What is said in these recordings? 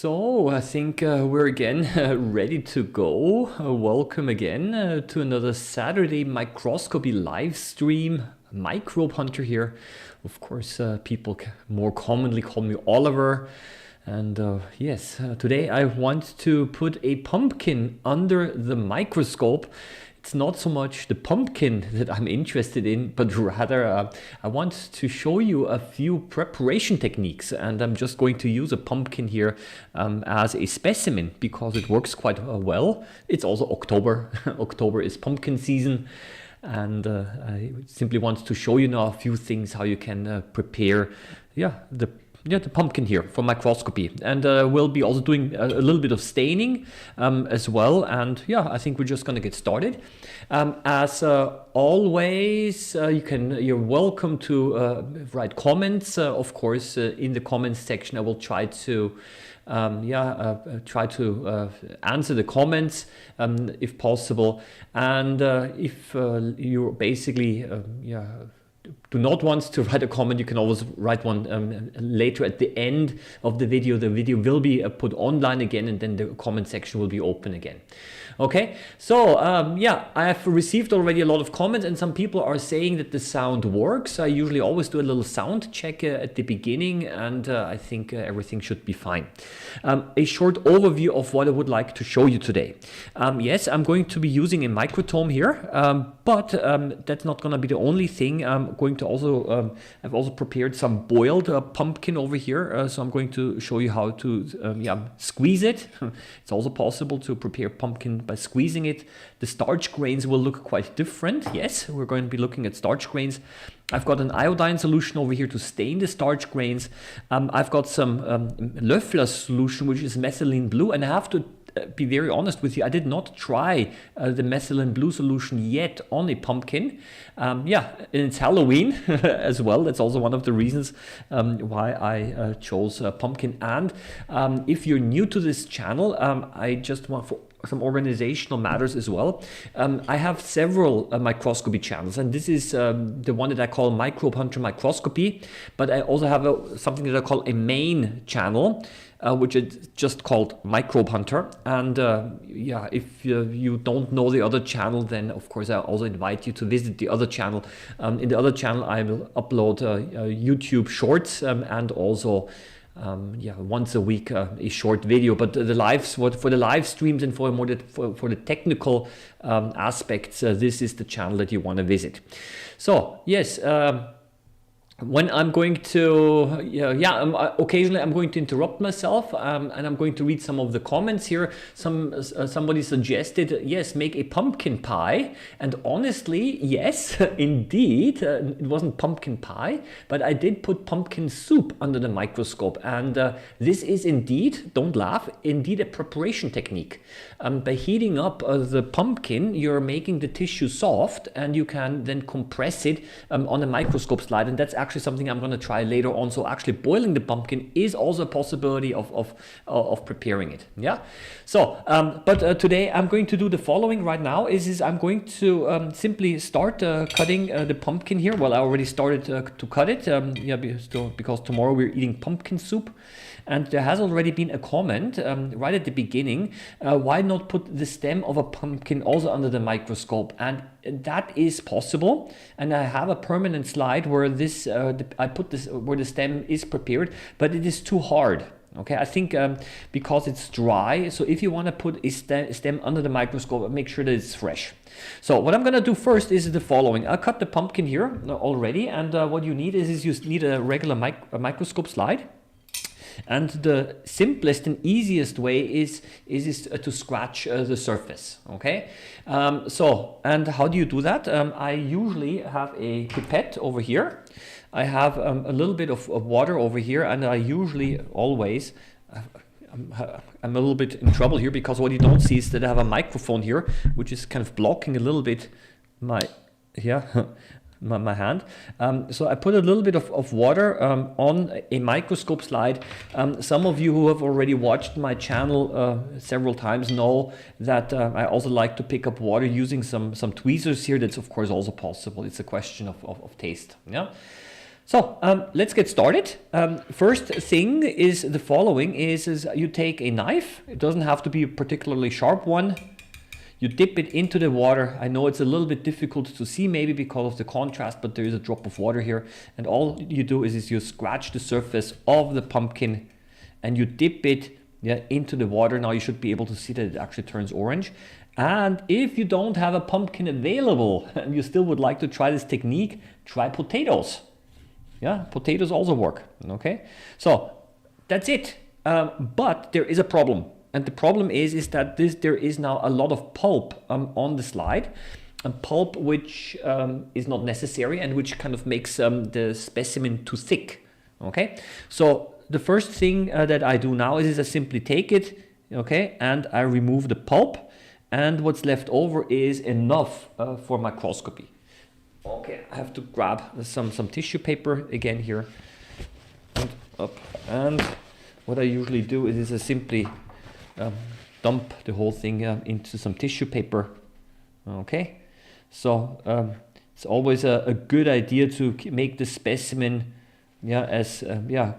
So I think we're again ready to go. Welcome again to another Saturday Microscopy live stream. Microbehunter here. Of course, people more commonly call me Oliver. And yes, today I want to put a pumpkin under the microscope. It's not so much the pumpkin that I'm interested in, but rather I want to show you a few preparation techniques, and I'm just going to use a pumpkin here as a specimen because it works quite well. It's also October. October is pumpkin season, and I simply want to show you now a few things how you can prepare the pumpkin here for microscopy. And we'll be also doing a little bit of staining as well. And yeah, I think we're just going to get started. As always, you're welcome to write comments. Of course, in the comments section, I will try to answer the comments if possible. And if you basically do not want to write a comment, you can always write one later at the end of the video. The video will be put online again, and then the comment section will be open again. Okay, so I have received already a lot of comments, and some people are saying that the sound works. I usually always do a little sound check at the beginning, and I think everything should be fine. A short overview of what I would like to show you today. Yes, I'm going to be using a microtome here, but that's not going to be the only thing. I'm going to also, I've also prepared some boiled pumpkin over here, so I'm going to show you how to squeeze it. It's also possible to prepare pumpkin by squeezing it. The starch grains will look quite different. Yes, we're going to be looking at starch grains. I've got an iodine solution over here to stain the starch grains. I've got some Löffler solution, which is methylene blue, and I have to be very honest with you, I did not try the methylene blue solution yet on a pumpkin. And it's Halloween as well. That's also one of the reasons why I chose pumpkin. And if you're new to this channel, I just want for some organizational matters as well. I have several microscopy channels, and this is the one that I call Microbehunter Microscopy, but I also have something that I call a main channel, which is just called Microbehunter. And if you don't know the other channel, then of course I also invite you to visit the other channel. In the other channel I will upload YouTube shorts and also once a week a short video. But for the live streams and for the technical aspects, this is the channel that you want to visit. So yes, when I'm going to, occasionally I'm going to interrupt myself, and I'm going to read some of the comments here. Somebody suggested, yes, make a pumpkin pie. And honestly, yes, indeed, it wasn't pumpkin pie, but I did put pumpkin soup under the microscope. And this is indeed, don't laugh, indeed a preparation technique. By heating up the pumpkin, you're making the tissue soft, and you can then compress it on a microscope slide. And that's actually something I'm going to try later on. So actually boiling the pumpkin is also a possibility of preparing it. Yeah. So, but today I'm going to do the following right now. Is I'm going to simply start cutting the pumpkin here. Well, I already started to cut it. Because tomorrow we're eating pumpkin soup. And there has already been a comment right at the beginning, why not put the stem of a pumpkin also under the microscope? And that is possible. And I have a permanent slide where I put this where the stem is prepared, but it is too hard. Okay, I think because it's dry. So if you want to put a stem under the microscope, make sure that it's fresh. So what I'm going to do first is the following. I'll cut the pumpkin here already. And what you need is you need a regular microscope slide. And the simplest and easiest way is to scratch the surface. Okay, and how do you do that? I usually have a pipette over here. I have a little bit of water over here, and I usually always I'm a little bit in trouble here because what you don't see is that I have a microphone here, which is kind of blocking a little bit my hand. So I put a little bit of water on a microscope slide. Some of you who have already watched my channel several times know that I also like to pick up water using some tweezers here. That's of course also possible. It's a question of taste. Yeah. So let's get started. First thing is the following is you take a knife. It doesn't have to be a particularly sharp one. You dip it into the water. I know it's a little bit difficult to see maybe because of the contrast, but there is a drop of water here. And all you do is you scratch the surface of the pumpkin and you dip it into the water. Now you should be able to see that it actually turns orange. And if you don't have a pumpkin available and you still would like to try this technique, try potatoes. Yeah, potatoes also work, okay? So that's it, but there is a problem. And the problem is that there is now a lot of pulp on the slide, a pulp which is not necessary and which kind of makes the specimen too thick, okay? So the first thing that I do now is I simply take it, okay, and I remove the pulp, and what's left over is enough for microscopy. Okay, I have to grab some tissue paper again here, and up. And what I usually do is I simply dump the whole thing into some tissue paper. Okay, so it's always a good idea to make the specimen as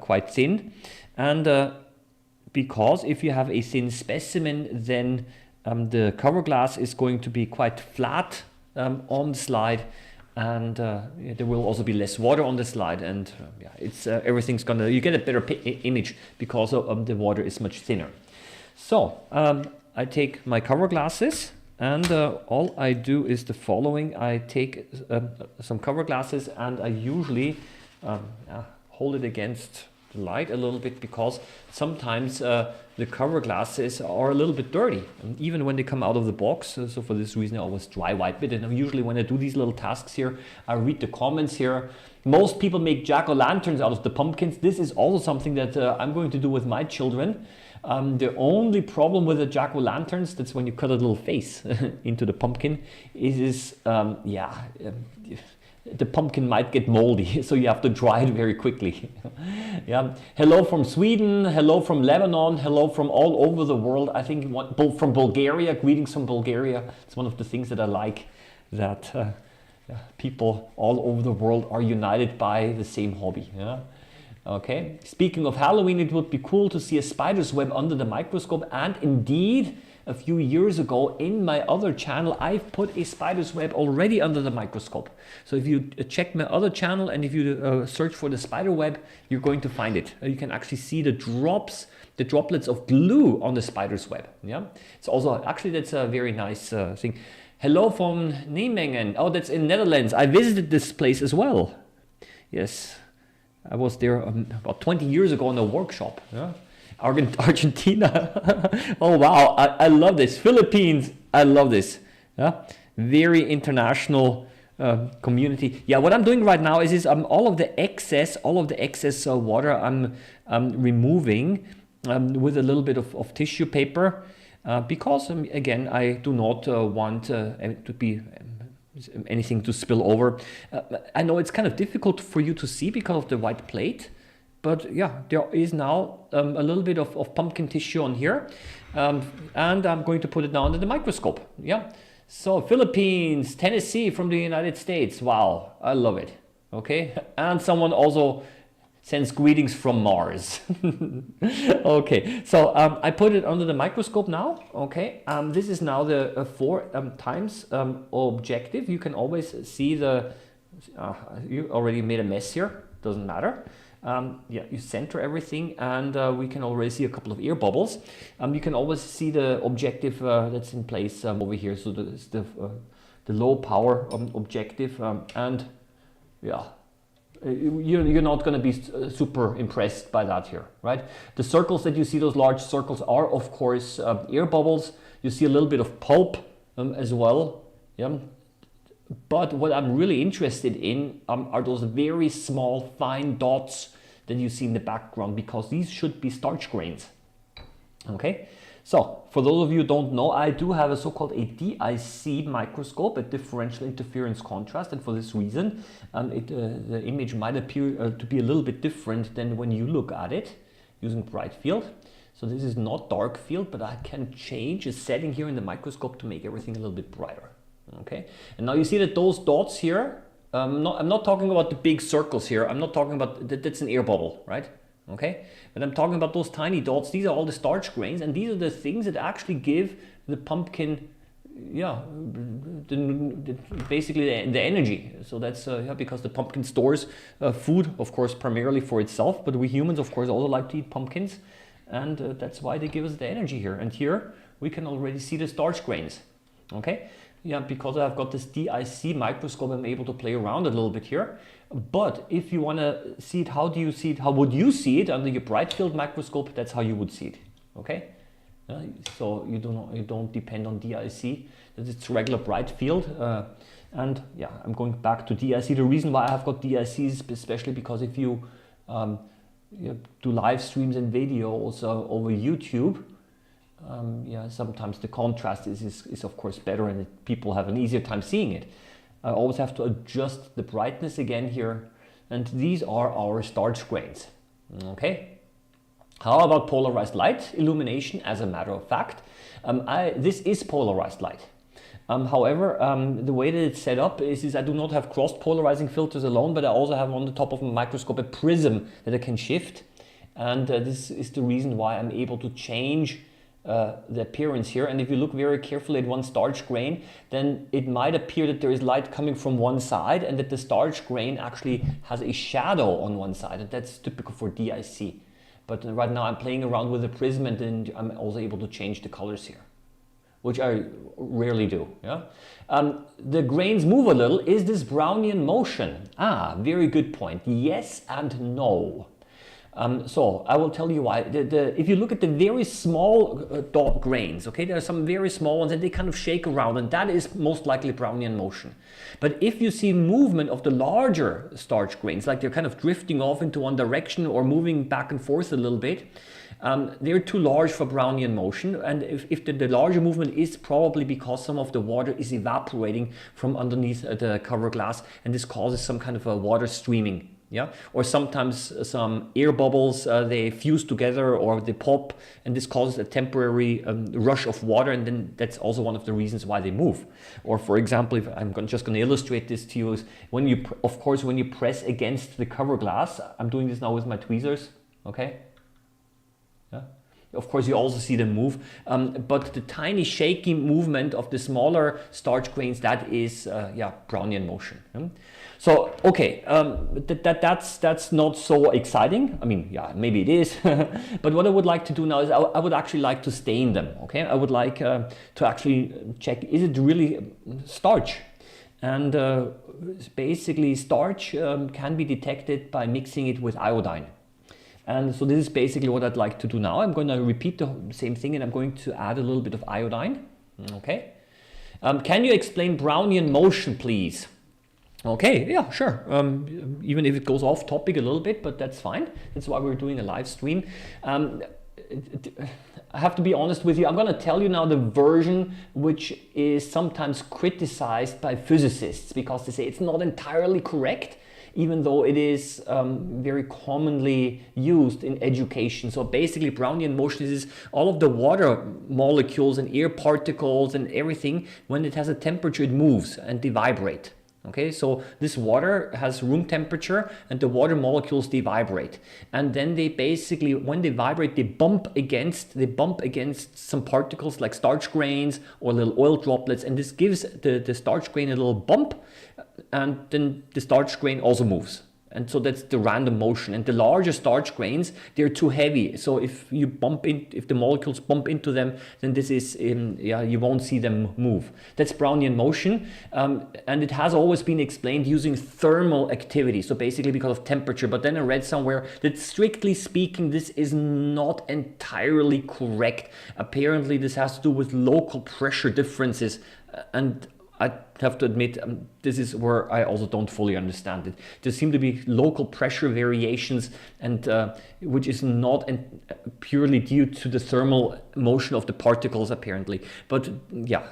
quite thin, and because if you have a thin specimen, then the cover glass is going to be quite flat on the slide. And there will also be less water on the slide, and it's everything's gonna, you get a better image because the water is much thinner. So I take my cover glasses, and all I do is the following. I take some cover glasses and I usually hold it against the light a little bit, because sometimes the cover glasses are a little bit dirty, and even when they come out of the box. So for this reason I always dry wipe it. And usually when I do these little tasks here, I read the comments here. Most people make jack-o'-lanterns out of the pumpkins. This is also something that I'm going to do with my children. The only problem with the jack-o'-lanterns, that's when you cut a little face into the pumpkin, is the pumpkin might get moldy, so you have to dry it very quickly. Yeah. Hello from Sweden, hello from Lebanon, hello from all over the world. I think from Bulgaria, greetings from Bulgaria. It's one of the things that I like, that people all over the world are united by the same hobby. Yeah. Okay. Speaking of Halloween, it would be cool to see a spider's web under the microscope, and indeed, a few years ago in my other channel, I've put a spider's web already under the microscope. So if you check my other channel and if you search for the spider web, you're going to find it. You can actually see the droplets of glue on the spider's web. Yeah, it's also, actually that's a very nice thing. Hello from Nijmegen. Oh, that's in Netherlands. I visited this place as well. Yes, I was there about 20 years ago in a workshop. Yeah. Argentina. Oh wow, I love this. Philippines, I love this. Yeah, very international community. Yeah, what I'm doing right now is all of the excess water I'm removing with a little bit of tissue paper, because again, I do not want to be anything to spill over. I know it's kind of difficult for you to see because of the white plate. But yeah, there is now a little bit of pumpkin tissue on here, and I'm going to put it now under the microscope. Yeah, so Philippines, Tennessee from the United States. Wow, I love it. Okay, and someone also sends greetings from Mars. Okay, so I put it under the microscope now. Okay, this is now the 4 times objective. You can always see you already made a mess here. Doesn't matter. You center everything, and we can already see a couple of air bubbles. You can always see the objective that's in place over here. So it's the low power objective, and yeah, you're not going to be super impressed by that here, right? The circles that you see, those large circles, are of course air bubbles. You see a little bit of pulp as well. Yeah. But what I'm really interested in are those very small, fine dots that you see in the background, because these should be starch grains. Okay, so for those of you who don't know, I do have a so-called a DIC microscope, a differential interference contrast, and for this reason, the image might appear to be a little bit different than when you look at it using bright field. So this is not dark field, but I can change a setting here in the microscope to make everything a little bit brighter. Okay, and now you see that those dots here I'm not talking about the big circles here. I'm not talking about, that's an air bubble, right? Okay, but I'm talking about those tiny dots. These are all the starch grains, and these are the things that actually give the pumpkin, yeah, basically the energy. So that's yeah, because the pumpkin stores food, of course, primarily for itself, but we humans, of course, also like to eat pumpkins, and that's why they give us the energy here. And here we can already see the starch grains. Okay, yeah, because I've got this DIC microscope, I'm able to play around a little bit here. But if you want to see it, how do you see it? How would you see it under your bright field microscope? That's how you would see it. Okay, so you don't depend on DIC. That it's regular bright field. And yeah, I'm going back to DIC. The reason why I have got DIC is especially because if you do live streams and videos over YouTube, yeah, sometimes the contrast is of course better, and people have an easier time seeing it. I always have to adjust the brightness again here, and these are our starch grains. Okay, how about polarized light illumination? As a matter of fact, this is polarized light. However, the way that it's set up is I do not have cross polarizing filters alone, but I also have on the top of my microscope a prism that I can shift, and this is the reason why I'm able to change the appearance here. And if you look very carefully at one starch grain, then it might appear that there is light coming from one side and that the starch grain actually has a shadow on one side, and that's typical for DIC. But right now I'm playing around with the prism, and then I'm also able to change the colors here, which I rarely do. Yeah, the grains move a little. Is this Brownian motion? Ah, very good point. Yes and no. So I will tell you why. If you look at the very small dot grains, okay, there are some very small ones and they kind of shake around, and that is most likely Brownian motion. But if you see movement of the larger starch grains, like they're kind of drifting off into one direction or moving back and forth a little bit, they're too large for Brownian motion. And if the larger movement is probably because some of the water is evaporating from underneath the cover glass, and this causes some kind of a water streaming. Yeah, or sometimes some air bubbles, they fuse together or they pop, and this causes a temporary rush of water, and then that's also one of the reasons why they move. Or for example, if I'm just going to illustrate this to you, is when you, of course, when you press against the cover glass, I'm doing this now with my tweezers, okay? Yeah. Of course, you also see them move, but the tiny shaky movement of the smaller starch grains, that is, yeah, Brownian motion. So, okay, that's not so exciting. I mean, yeah, maybe it is, but what I would like to do now is I would actually like to stain them, okay? I would like to actually check, is it really starch? And basically, starch can be detected by mixing it with iodine. And so this is basically what I'd like to do now. I'm going to repeat the same thing, and I'm going to add a little bit of iodine. Okay. Can you explain Brownian motion, please? Okay, yeah, sure. Even if it goes off topic a little bit, but that's fine. That's why we're doing a live stream. I have to be honest with you. I'm going to tell you now the version which is sometimes criticized by physicists because they say it's not entirely correct, even though it is very commonly used in education. So basically Brownian motion is all of the water molecules and air particles and everything, when it has a temperature, it moves and they vibrate. Okay, so this water has room temperature and the water molecules, they vibrate. And then they basically, when they vibrate, they bump against some particles like starch grains or little oil droplets, and this gives the starch grain a little bump, and then the starch grain also moves. And so that's the random motion. And the larger starch grains, they're too heavy. So if the molecules bump into them, then this is, yeah, you won't see them move. That's Brownian motion. And it has always been explained using thermal activity. So basically because of temperature. But then I read somewhere that strictly speaking, this is not entirely correct. Apparently this has to do with local pressure differences. And I have to admit, this is where I also don't fully understand it. There seem to be local pressure variations, and which is not purely due to the thermal motion of the particles, apparently. But yeah,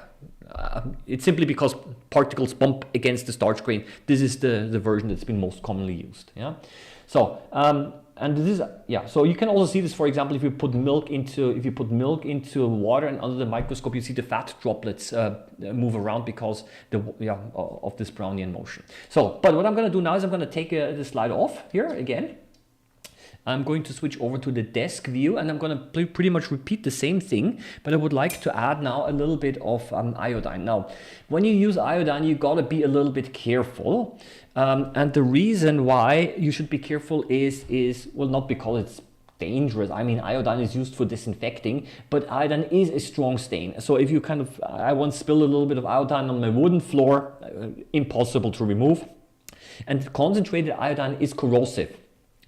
it's simply because particles bump against the starch grain. This is the version that's been most commonly used. Yeah. So and this is, yeah, so you can also see this, for example, if you put milk into water, and under the microscope you see the fat droplets move around because of this Brownian motion. So, but what I'm going to do now is I'm going to take the slide off here again. I'm going to switch over to the desk view, and I'm going to pretty much repeat the same thing, but I would like to add now a little bit of iodine. Now, when you use iodine, you got to be a little bit careful. And the reason why you should be careful is well, not because it's dangerous. I mean, iodine is used for disinfecting, but iodine is a strong stain. So if you I once spilled a little bit of iodine on my wooden floor, impossible to remove. And concentrated iodine is corrosive.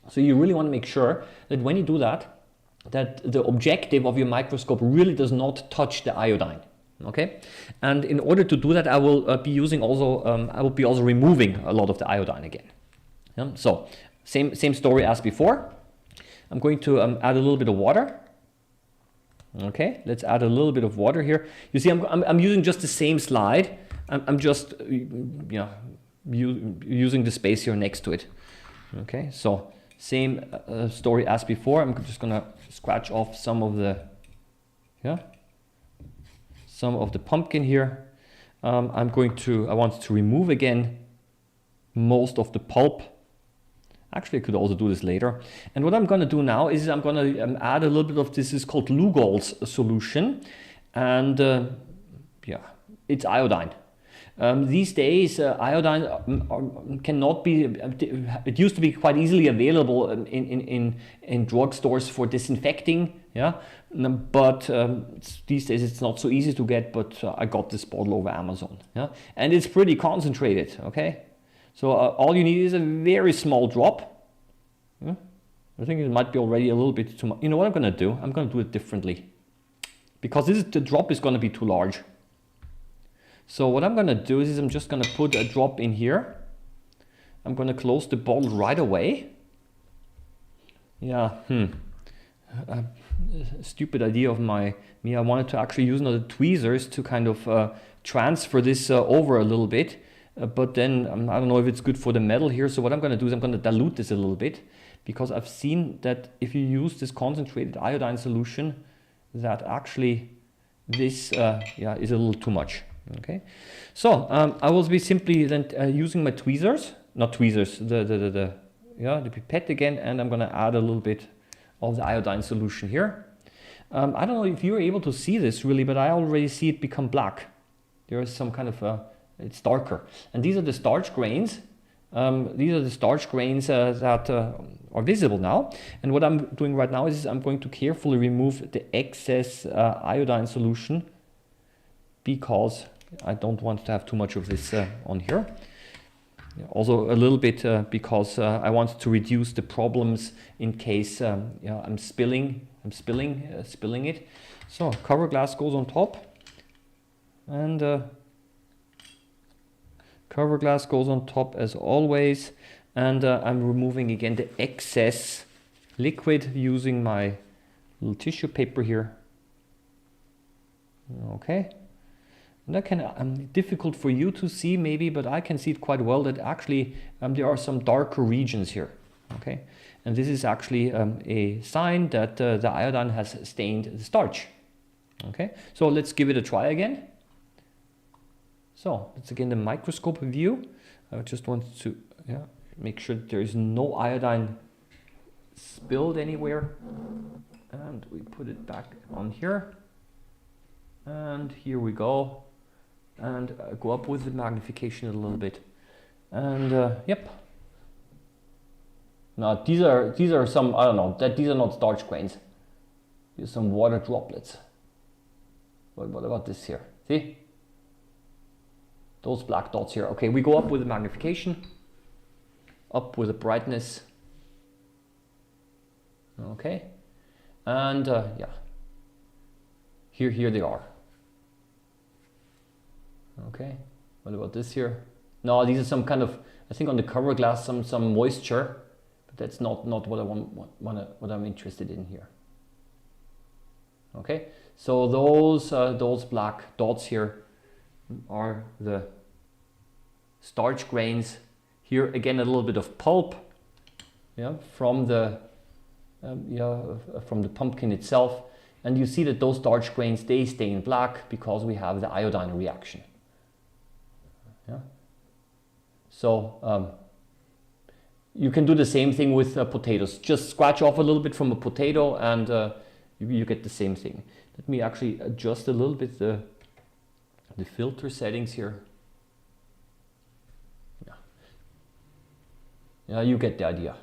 So you really want to make sure that when you do that, that the objective of your microscope really does not touch the iodine. Okay, and in order to do that, I will be using also I will be also removing a lot of the iodine again. Yeah? So same story as before. I'm going to add a little bit of water. Okay, let's add a little bit of water here. You see, I'm using just the same slide. I'm just using the space here next to it. Okay, so same story as before. I'm just gonna scratch off some of the pumpkin here. I want to remove again most of the pulp. Actually, I could also do this later. And what I'm going to do now is I'm going to add a little bit of this is called Lugol's solution, and it's iodine. These days, iodine cannot be. It used to be quite easily available in drugstores for disinfecting. Yeah, but these days it's not so easy to get. But I got this bottle over Amazon. Yeah, and it's pretty concentrated. Okay, so all you need is a very small drop. Yeah? I think it might be already a little bit too much. You know what I'm going to do? I'm going to do it differently, because the drop is going to be too large. So what I'm going to do is I'm just going to put a drop in here. I'm going to close the bottle right away. Yeah, stupid idea of me. I wanted to actually use the tweezers to kind of transfer this over a little bit. But then I don't know if it's good for the metal here. So what I'm going to do is I'm going to dilute this a little bit, because I've seen that if you use this concentrated iodine solution, that actually this is a little too much. Okay, so I will be simply then using my tweezers, not tweezers, the pipette again, and I'm going to add a little bit of the iodine solution here. I don't know if you're able to see this really, but I already see it become black. There is some kind of it's darker, and these are the starch grains. That are visible now. And what I'm doing right now is I'm going to carefully remove the excess iodine solution, because I don't want to have too much of this on here. Also a little bit because I want to reduce the problems in case I'm spilling it. So cover glass goes on top, and cover glass goes on top as always, and I'm removing again the excess liquid using my little tissue paper here. Okay. And that can difficult for you to see maybe, but I can see it quite well that actually there are some darker regions here. Okay, and this is actually a sign that the iodine has stained the starch. Okay, so let's give it a try again. So it's again the microscope view. I just want to make sure that there is no iodine spilled anywhere, and we put it back on here. And here we go, and go up with the magnification a little bit, and yep. Now these are some, I don't know, these are not starch grains. These are some water droplets. But what about this here? See? Those black dots here. Okay, we go up with the magnification, up with the brightness. Okay, and here they are. Okay, what about this here? No, these are some kind of, I think on the cover glass, some moisture, but that's not what I what I'm interested in here. Okay, so those black dots here are the starch grains. Here again a little bit of pulp, yeah, from the from the pumpkin itself, and you see that those starch grains, they stain black because we have the iodine reaction. Yeah. So you can do the same thing with potatoes. Just scratch off a little bit from a potato and you get the same thing. Let me actually adjust a little bit the filter settings here. Yeah. Yeah, you get the idea.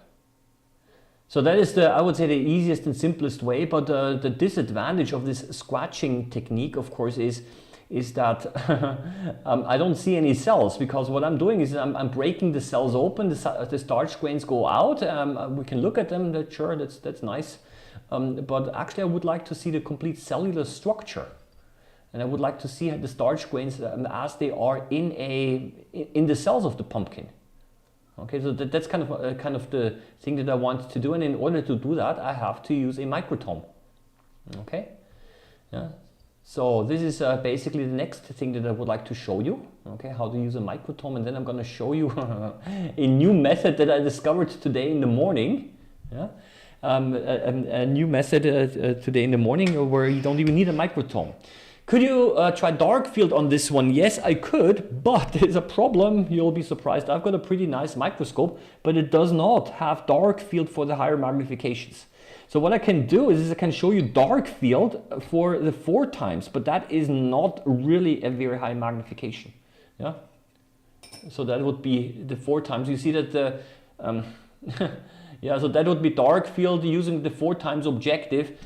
So that is I would say the easiest and simplest way, but the disadvantage of this scratching technique, of course, is that I don't see any cells, because what I'm doing is I'm breaking the cells open, the starch grains go out, we can look at them, sure, that's nice, but actually I would like to see the complete cellular structure, and I would like to see the starch grains as they are in the cells of the pumpkin. Okay, so that's kind of the thing that I want to do, and in order to do that, I have to use a microtome. Okay, yeah. So this is basically the next thing that I would like to show you. Okay, how to use a microtome, and then I'm going to show you a new method that I discovered today in the morning. Yeah, a new method today in the morning where you don't even need a microtome. Could you try dark field on this one? Yes, I could, but there's a problem. You'll be surprised. I've got a pretty nice microscope, but it does not have dark field for the higher magnifications. So what I can do is I can show you dark field for the 4 times, but that is not really a very high magnification. Yeah. So that would be the 4 times. You see that the yeah. So that would be dark field using the 4 times objective.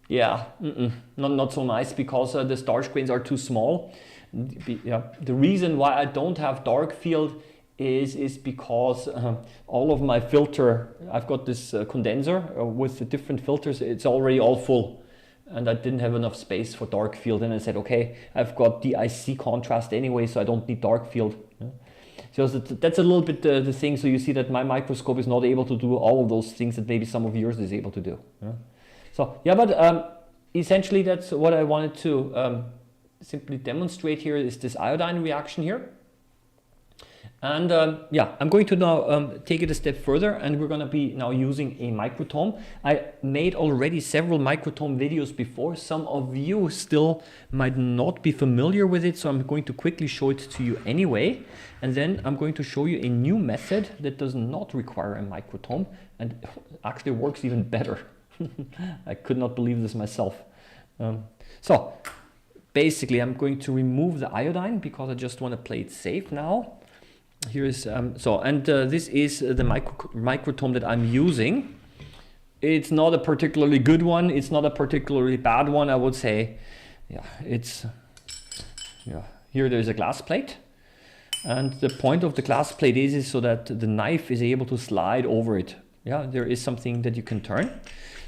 Yeah, not so nice, because the starch grains are too small. Yeah. The reason why I don't have dark field is because all of my filter, I've got this condenser with the different filters, it's already all full, and I didn't have enough space for dark field, and I said, okay, I've got DIC contrast anyway, so I don't need dark field. Yeah. So that's a little bit the thing. So you see that my microscope is not able to do all of those things that maybe some of yours is able to do. Yeah. So yeah, but essentially that's what I wanted to simply demonstrate here, is this iodine reaction here. And yeah, I'm going to now take it a step further, and we're going to be now using a microtome. I made already several microtome videos before. Some of you still might not be familiar with it, so I'm going to quickly show it to you anyway. And then I'm going to show you a new method that does not require a microtome and actually works even better. I could not believe this myself. So basically I'm going to remove the iodine because I just want to play it safe now. Here is this is the microtome that I'm using. It's not a particularly good one, it's not a particularly bad one, I would say. Yeah, here there's a glass plate, and the point of the glass plate is so that the knife is able to slide over it. Yeah, there is something that you can turn.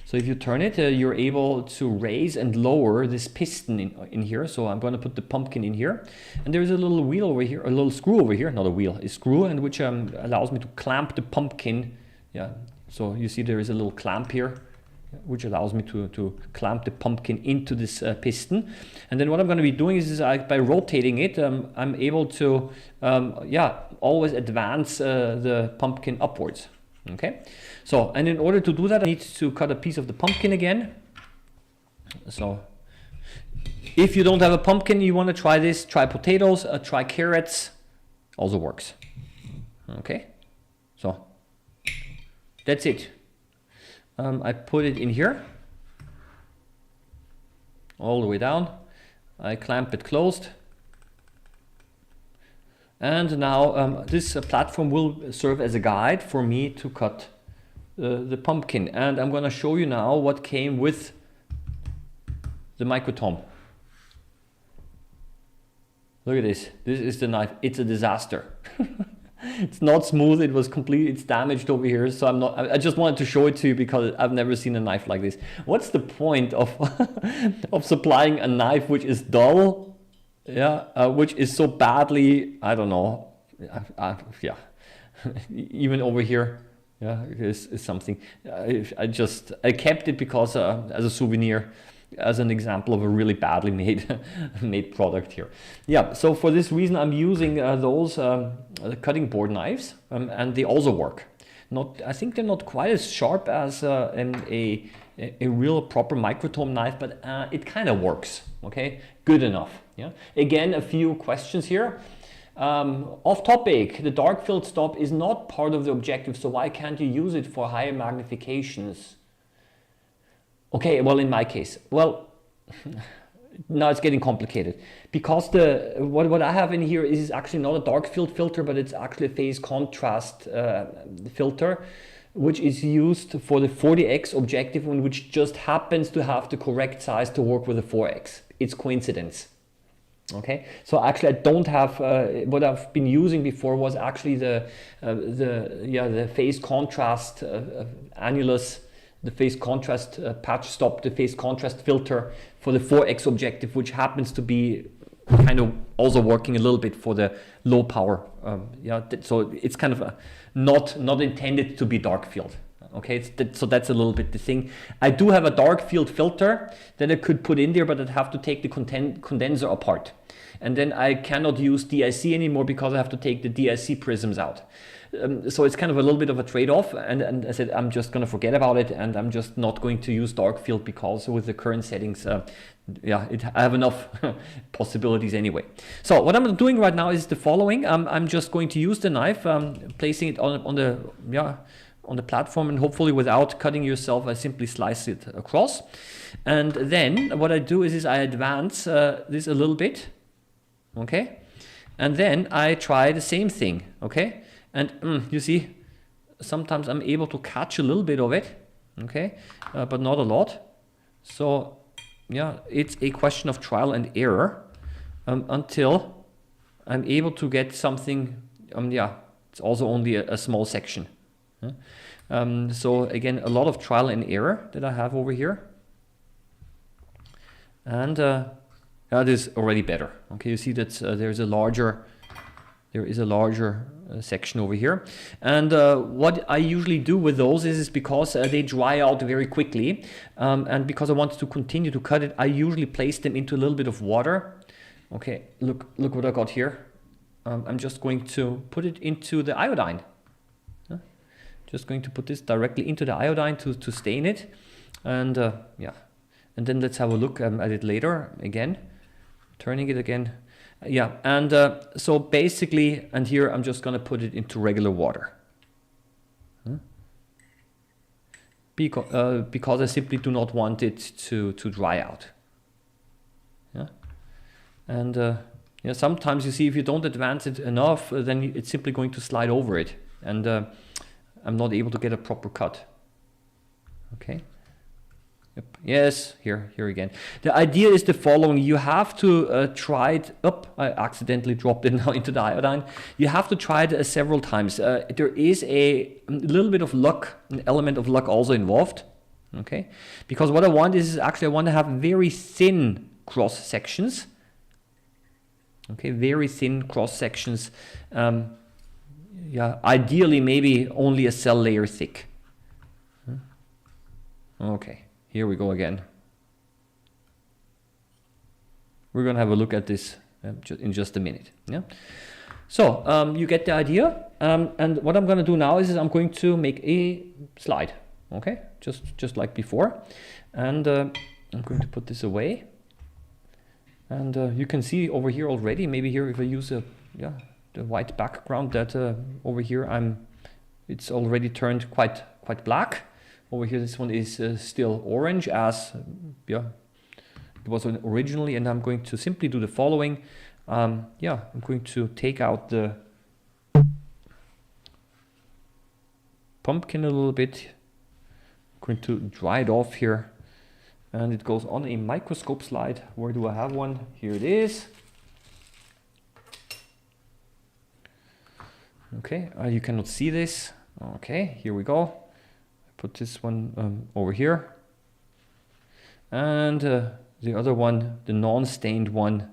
So if you turn it, you're able to raise and lower this piston in here. So I'm going to put the pumpkin in here. And there's a little wheel over here, a little screw over here, not a wheel, a screw, and which allows me to clamp the pumpkin. Yeah. So you see there is a little clamp here, which allows me to clamp the pumpkin into this piston. And then what I'm going to be doing is by rotating it, I'm able to, always advance the pumpkin upwards. Okay, so, and in order to do that, I need to cut a piece of the pumpkin again. So if you don't have a pumpkin, you want to try this, try potatoes, try carrots, also works. Okay, so that's it. I put it in here, all the way down. I clamp it closed. And now this platform will serve as a guide for me to cut the pumpkin. And I'm going to show you now what came with the microtome. Look at this. This is the knife. It's a disaster. It's not smooth. It was complete. It's damaged over here. So I just wanted to show it to you because I've never seen a knife like this. What's the point of of supplying a knife which is dull? Yeah, which is so badly, I don't know, yeah, even over here, yeah, is something. I kept it because as a souvenir, as an example of a really badly made product here. Yeah, so for this reason I'm using those cutting board knives, and they also work. not, I think they're not quite as sharp as a real proper microtome knife, but it kind of works. Okay, good enough. Yeah. Again, a few questions here. Off topic, the dark field stop is not part of the objective, so why can't you use it for higher magnifications? Okay, well, in my case, well, now it's getting complicated, because what I have in here is actually not a dark field filter, but it's actually a phase contrast filter, which is used for the 40x objective, and which just happens to have the correct size to work with the 4x. It's coincidence. Okay, so actually I don't have what I've been using before was actually the phase contrast annulus, the phase contrast patch stop, the phase contrast filter for the 4x objective, which happens to be kind of also working a little bit for the low power. So it's kind of not intended to be dark field. Okay, so that's a little bit the thing. I do have a dark field filter that I could put in there, but I'd have to take the condenser apart. And then I cannot use DIC anymore because I have to take the DIC prisms out. So it's kind of a little bit of a trade-off, and I said I'm just going to forget about it, and I'm just not going to use dark field because with the current settings, I have enough possibilities anyway. So what I'm doing right now is the following. I'm just going to use the knife, placing it on the platform, and hopefully without cutting yourself, I simply slice it across. And then what I do is I advance this a little bit, okay? And then I try the same thing, okay? And you see, sometimes I'm able to catch a little bit of it, okay? But not a lot. So yeah, it's a question of trial and error until I'm able to get something, it's also only a small section. So again, a lot of trial and error that I have over here, and that is already better. Okay, you see that there is a larger section over here, and what I usually do with those is because they dry out very quickly, and because I want to continue to cut it, I usually place them into a little bit of water. Okay, look what I got here. I'm just going to put it into the iodine. Just going to put this directly into the iodine to stain it, and and then let's have a look at it later again, turning it again, and so basically, and here I'm just going to put it into regular water, because I simply do not want it to dry out. And sometimes you see if you don't advance it enough, then it's simply going to slide over it, and I'm not able to get a proper cut. Okay. Yep. Yes, here again. The idea is the following. You have to try it up. I accidentally dropped it now into the iodine. You have to try it several times. There is a little bit of luck, an element of luck also involved. Okay. Because what I want is actually I want to have very thin cross sections. Okay, very thin cross sections. Ideally maybe only a cell layer thick. Okay, here we go again. We're gonna have a look at this in just a minute. Yeah. So you get the idea. And what I'm gonna do now is I'm going to make a slide. Okay, just like before. And I'm going to put this away. And you can see over here already. Maybe here if I use the white background, that over here it's already turned quite black. Over here this one is still orange as it was originally, and I'm going to simply do the following. I'm going to take out the pumpkin a little bit. I'm going to dry it off here, and it goes on a microscope slide. Where do I have one? Here it is. Okay, you cannot see this. Okay, here we go. Put this one over here. And the other one, the non-stained one.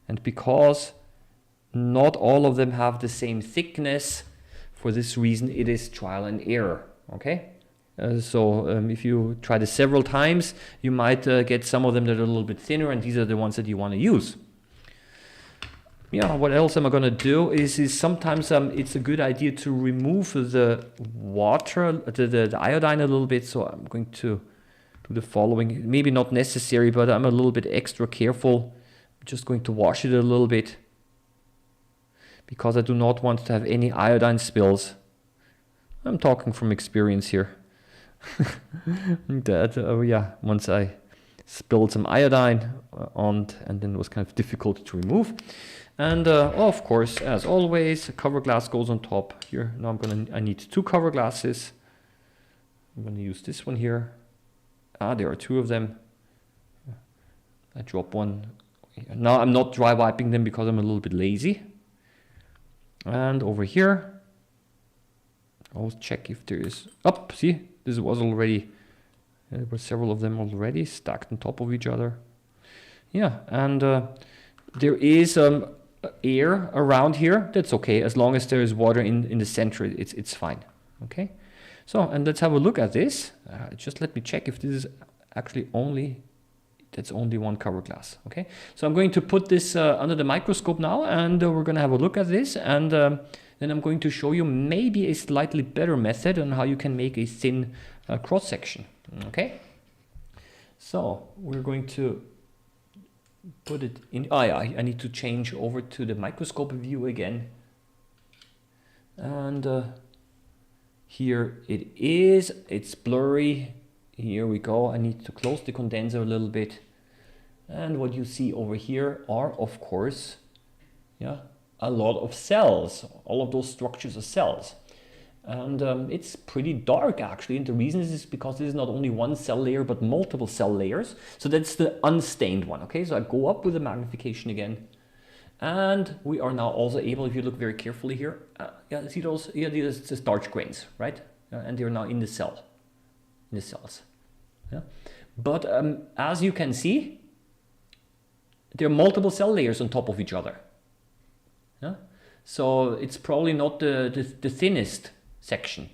And because not all of them have the same thickness, for this reason it is trial and error. Okay? So if you try this several times, you might get some of them that are a little bit thinner, and these are the ones that you want to use. yeah, what else am I gonna do is sometimes it's a good idea to remove the water, the iodine a little bit. So I'm going to do the following. Maybe not necessary, but I'm a little bit extra careful. I'm just going to wash it a little bit because I do not want to have any iodine spills. I'm talking from experience here. That yeah, once I spilled some iodine on, and then it was kind of difficult to remove. And of course, as always, a cover glass goes on top here. Now I need 2 cover glasses. I'm going to use this one here. There are 2 of them. I drop one. Now I'm not dry wiping them because I'm a little bit lazy. And over here, I'll check if there is. See, this was already. There were several of them already stacked on top of each other. Yeah, and there is air around here. That's okay, as long as there is water in the center, it's fine. Okay, so and let's have a look at this. Just let me check if this is actually that's only 1 cover glass. Okay, so I'm going to put this under the microscope now, and we're going to have a look at this, and then I'm going to show you maybe a slightly better method on how you can make a thin cross section. Okay, so we're going to put it in. I need to change over to the microscope view again, and here it is. It's blurry. Here we go. I need to close the condenser a little bit, and what you see over here are, of course, yeah, a lot of cells. All of those structures are cells. And it's pretty dark actually, and the reason is because this is not only 1 cell layer but multiple cell layers. So that's the unstained one. Okay, so I go up with the magnification again, and we are now also able, if you look very carefully here, yeah, see those? Yeah, these are the starch grains, right? And they're now in the cells. Yeah, but as you can see, there are multiple cell layers on top of each other. Yeah, so it's probably not the thinnest section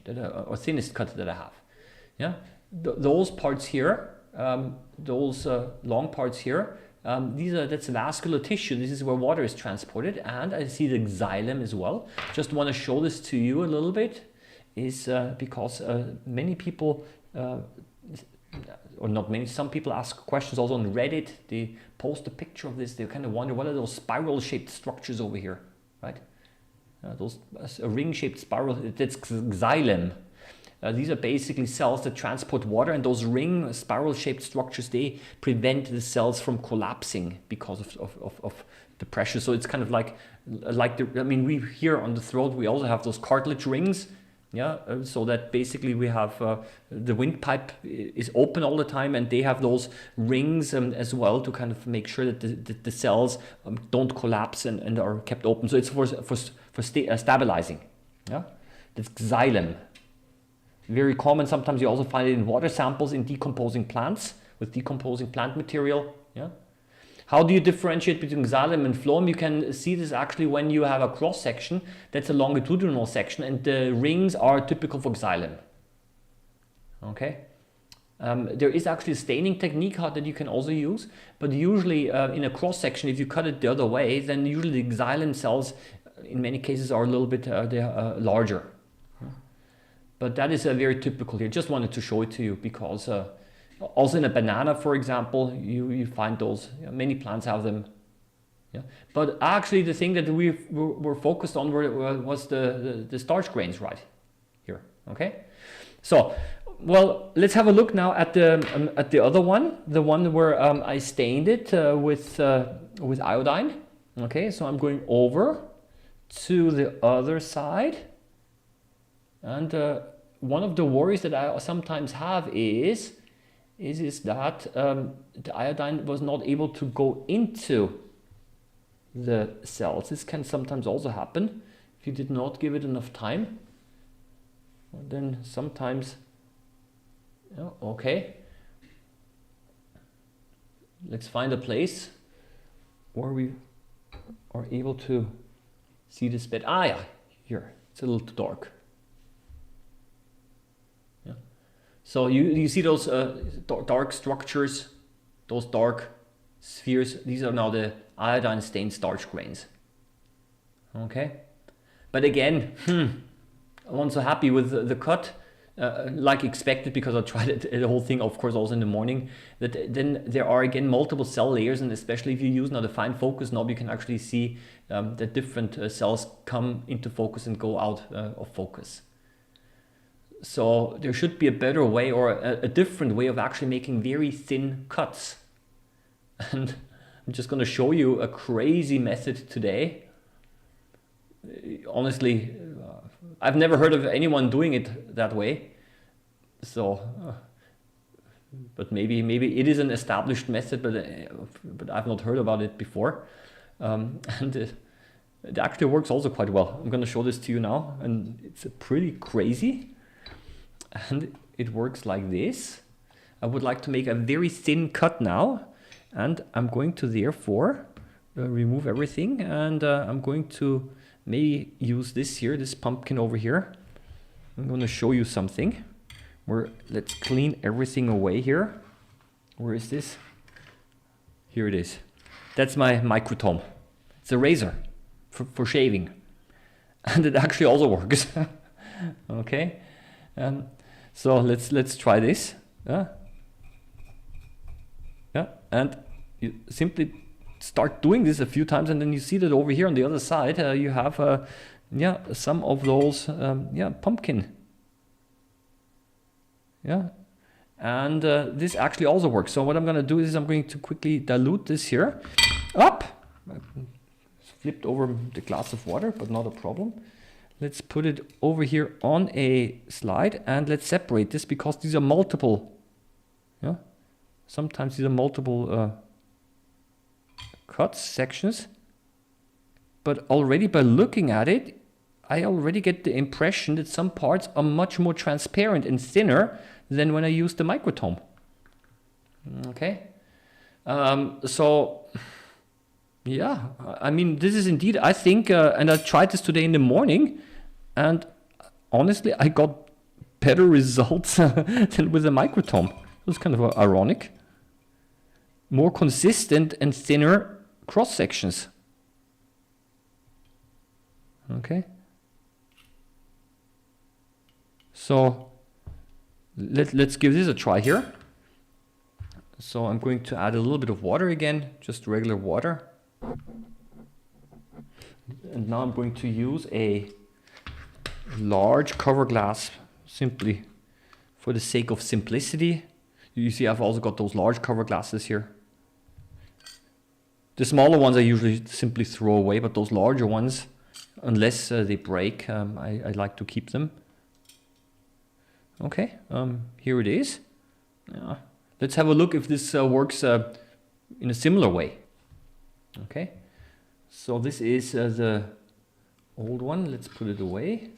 or thinnest cut that I have. Yeah, those parts here, those long parts here, that's vascular tissue. This is where water is transported, and I see the xylem as well. Just want to show this to you a little bit, is because many people, or not many, some people ask questions also on Reddit. They post a picture of this. They kind of wonder, what are those spiral-shaped structures over here, right? Those ring-shaped spiral, that's xylem. These are basically cells that transport water, and those ring spiral-shaped structures, they prevent the cells from collapsing because of the pressure. So it's kind of like I mean, we here on the throat, we also have those cartilage rings. Yeah, so that basically we have the windpipe is open all the time, and they have those rings as well to kind of make sure that the cells don't collapse and are kept open. So it's for stabilizing. Yeah, that's xylem. Very common. Sometimes you also find it in water samples in decomposing plants with decomposing plant material. Yeah. How do you differentiate between xylem and phloem? You can see this actually when you have a cross section. That's a longitudinal section, and the rings are typical for xylem. Okay. There is actually a staining technique that you can also use, but usually in a cross section, if you cut it the other way, then usually the xylem cells, in many cases, are a little bit larger. But that is very typical here. Just wanted to show it to you because also in a banana, for example, you find those. Many plants have them. Yeah. But actually, the thing that we were focused on was the starch grains right here. Okay. So, well, let's have a look now at the other one, the one where I stained it with iodine. Okay. So I'm going over to the other side. And one of the worries that I sometimes have is that the iodine was not able to go into the cells. This can sometimes also happen if you did not give it enough time. Then sometimes, okay, let's find a place where we are able to see this bit. Yeah, here, it's a little too dark. So you see those dark structures, those dark spheres. These are now the iodine stained starch grains. Okay, but again, I'm not so happy with the cut. Like expected, because I tried it, the whole thing, of course, also in the morning. That then there are again multiple cell layers, and especially if you use now the fine focus knob, you can actually see that different cells come into focus and go out of focus. So there should be a better way, or a different way of actually making very thin cuts. And I'm just going to show you a crazy method today. Honestly, I've never heard of anyone doing it that way. So, but maybe it is an established method, but I've not heard about it before. And it actually works also quite well. I'm going to show this to you now, and it's pretty crazy. And it works like this. I would like to make a very thin cut now, and I'm going to therefore remove everything, and I'm going to maybe use this here, this pumpkin over here. I'm going to show you something. Let's clean everything away here. Where is this? Here it is. That's my Microtome. It's a razor for shaving, and it actually also works. Okay, so let's try this. Yeah, and you simply start doing this a few times, and then you see that over here on the other side you have some of those pumpkin. Yeah, and this actually also works. So what I'm going to do is I'm going to quickly dilute this here up. I flipped over the glass of water, but not a problem. Let's put it over here on a slide, and let's separate this, because these are multiple. Yeah, sometimes these are multiple cuts, sections, but already by looking at it, I already get the impression that some parts are much more transparent and thinner than when I use the Microtome. Okay, so yeah, I mean, this is indeed, I think, and I tried this today in the morning, and honestly, I got better results than with the Microtome. It was kind of ironic. More consistent and thinner cross sections. Okay. So let's give this a try here. So I'm going to add a little bit of water again, just regular water. And now I'm going to use a large cover glass, simply for the sake of simplicity. You see, I've also got those large cover glasses here. The smaller ones I usually simply throw away, but those larger ones, unless they break, I like to keep them. Okay, here it is. Let's have a look if this works in a similar way. Okay, so this is the old one. Let's put it away.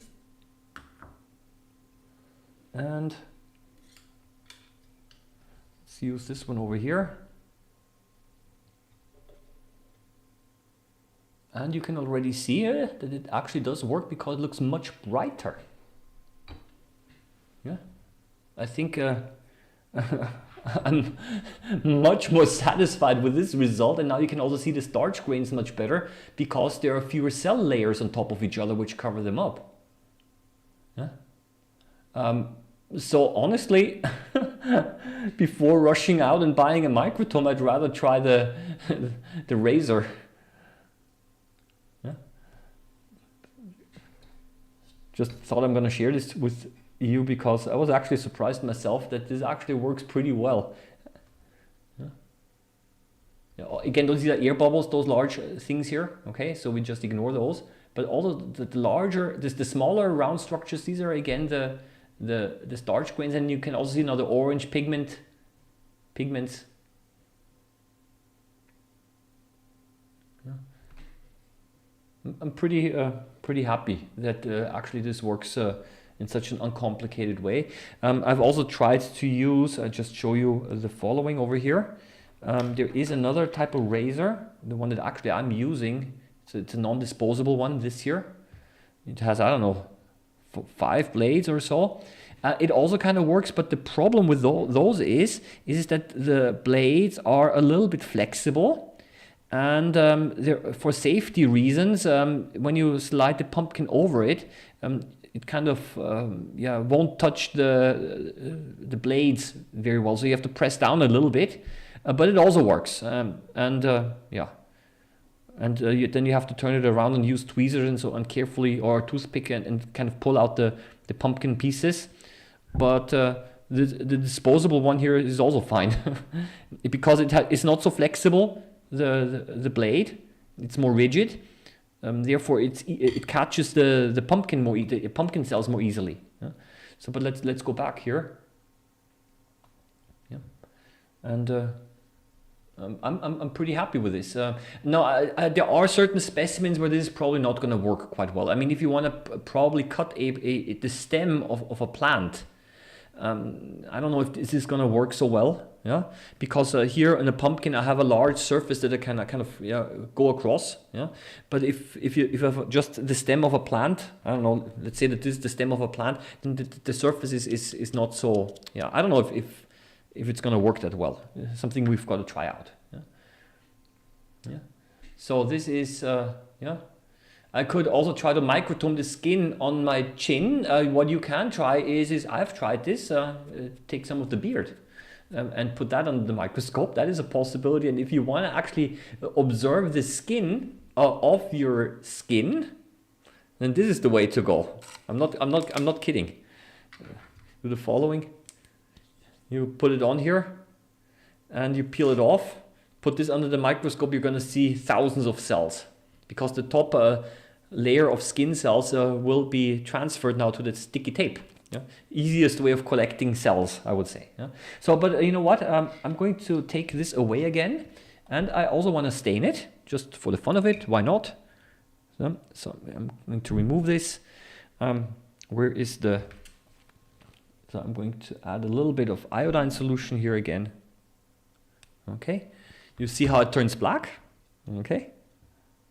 And let's use this one over here. And you can already see that it actually does work, because it looks much brighter. Yeah, I think I'm much more satisfied with this result, and now you can also see the starch grains much better, because there are fewer cell layers on top of each other which cover them up. Yeah. So honestly, before rushing out and buying a Microtome, I'd rather try the razor. Yeah. Just thought I'm going to share this with you, because I was actually surprised myself that this actually works pretty well. Yeah, again, those are air bubbles, those large things here. Okay, so we just ignore those. But also the larger, the smaller round structures, these are again the starch grains, and you can also see now the orange pigments. Yeah. I'm pretty happy that actually this works in such an uncomplicated way. I've also tried to use, I just show you the following over here. There is another type of razor, the one that actually I'm using. It's a non-disposable one this year. It has, I don't know, 5 blades or so. It also kind of works, but the problem with those is that the blades are a little bit flexible, And for safety reasons, when you slide the pumpkin over it, it kind of won't touch the blades very well. So you have to press down a little bit, but it also works. Then you have to turn it around and use tweezers and so on carefully, or a toothpick, and kind of pull out the pumpkin pieces. But the disposable one here is also fine because it's not so flexible. The blade, it's more rigid, therefore it catches the pumpkin cells more easily. Yeah? So, but let's go back here. Yeah, and I'm pretty happy with this. Now, there are certain specimens where this is probably not going to work quite well. I mean, if you want to probably cut the stem of a plant, I don't know if this is going to work so well. Yeah, because here in a pumpkin I have a large surface that I can kind of go across. Yeah, but if you have just the stem of a plant, I don't know. Let's say that this is the stem of a plant, then the surface is not so. Yeah, I don't know if it's going to work that well. Something we've got to try out. Yeah. Yeah. So this is I could also try to microtome the skin on my chin. What you can try is I've tried this. Take some of the beard. And put that under the microscope. That is a possibility. And if you want to actually observe the skin of your skin, then this is the way to go. I'm not kidding. Do the following. You put it on here, and you peel it off. Put this under the microscope. You're going to see thousands of cells, because the top layer of skin cells will be transferred now to the sticky tape. Yeah. Easiest way of collecting cells, I would say. Yeah. So, but you know what? I'm going to take this away again, and I also want to stain it, just for the fun of it. Why not? So I'm going to remove this. Where is the? So I'm going to add a little bit of iodine solution here again. Okay, you see how it turns black. Okay,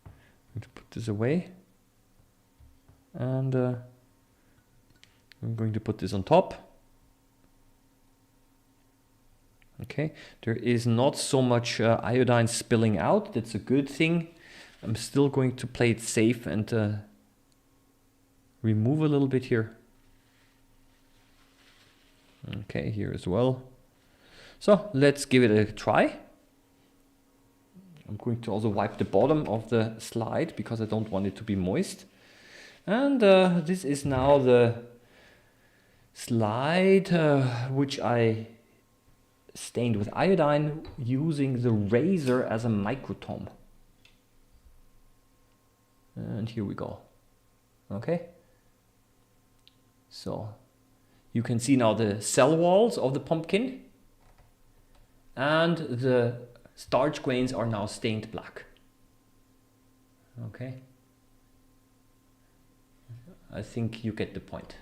I'm going to put this away, and I'm going to put this on top. Okay, there is not so much iodine spilling out. That's a good thing. I'm still going to play it safe and remove a little bit here. Okay, here as well. So let's give it a try. I'm going to also wipe the bottom of the slide because I don't want it to be moist. And this is now the slide which I stained with iodine using the razor as a microtome. And here we go. Okay, so you can see now the cell walls of the pumpkin, and the starch grains are now stained black. Okay, I think you get the point.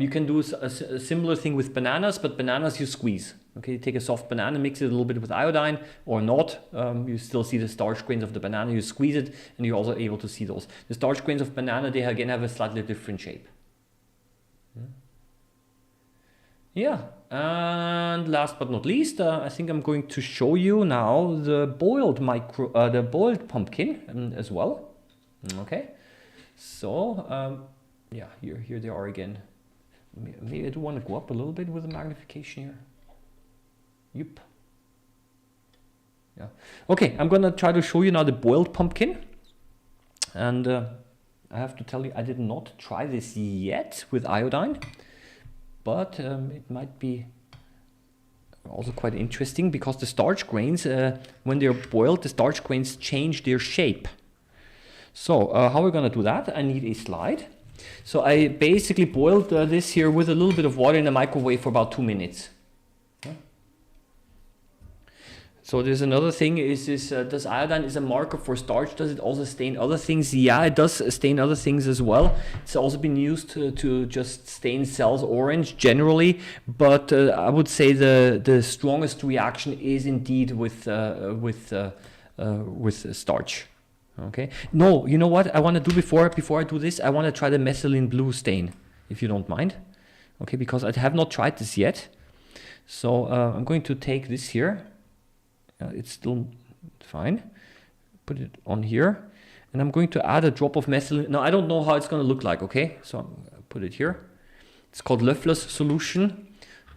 You can do a similar thing with bananas, but bananas you squeeze. Okay, you take a soft banana, mix it a little bit with iodine or not. You still see the starch grains of the banana. You squeeze it, and you're also able to see those. The starch grains of banana, they again have a slightly different shape. Yeah, and last but not least, I think I'm going to show you now the boiled pumpkin as well. Okay, so yeah, here they are again. Maybe I do want to go up a little bit with the magnification here. Yep. Yeah. Okay, I'm gonna try to show you now the boiled pumpkin. And I have to tell you, I did not try this yet with iodine, but it might be also quite interesting because the starch grains, when they're boiled, the starch grains change their shape. So how are we gonna do that? I need a slide. So I basically boiled this here with a little bit of water in the microwave for about 2 minutes. Yeah. So there's another thing, does iodine is a marker for starch? Does it also stain other things? Yeah, it does stain other things as well. It's also been used to just stain cells orange generally, but I would say the strongest reaction is indeed with starch. Okay. No, you know what I want to do before I do this? I want to try the methylene blue stain, if you don't mind. Okay, because I have not tried this yet. So I'm going to take this here. It's still fine. Put it on here. And I'm going to add a drop of methylene. Now, I don't know how it's going to look like, okay? So I'm going to put it here. It's called Löffler's solution,